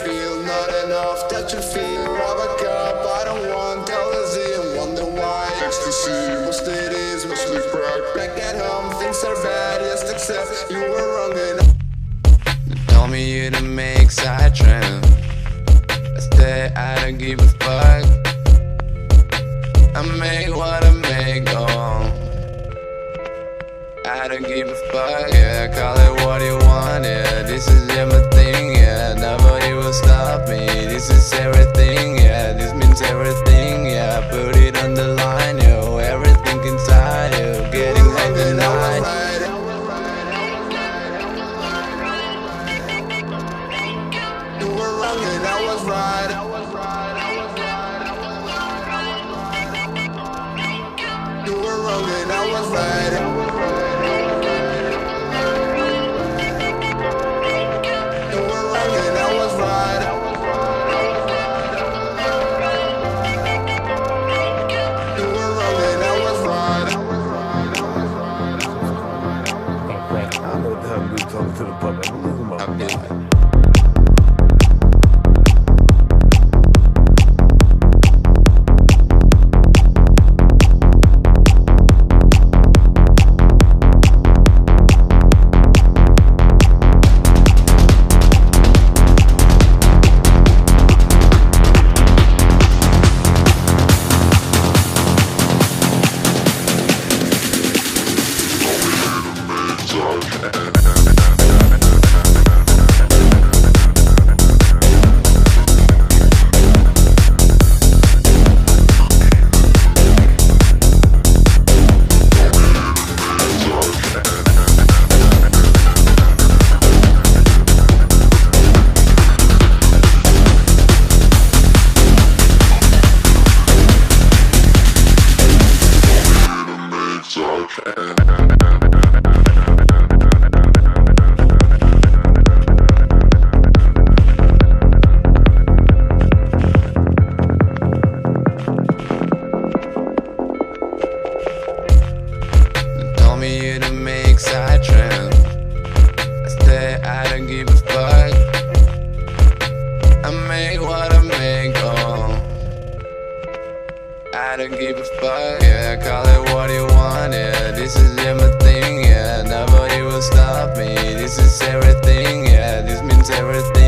feel not enough that you feel. Grab a cup, I don't want LSD and wonder why. Ecstasy, most it is, mostly crack. Back at home, things are bad, just accept you were wrong enough. Told me you to make side trend. Instead, I don't give a fuck. I make what I make, oh. I don't give a fuck, yeah. Call it what you want, yeah. This is everything, yeah. Nobody will stop me. This is everything, yeah. This means everything, yeah. Put it on the line, yo. Everything inside you, getting high tonight. You were wrong and I was right. You were wrong and I was right. To the public. I don't give a fuck. I make what I make, oh. I don't give a fuck, yeah. Call it what you want, yeah. This is everything, yeah. Nobody will stop me. This is everything, yeah. This means everything.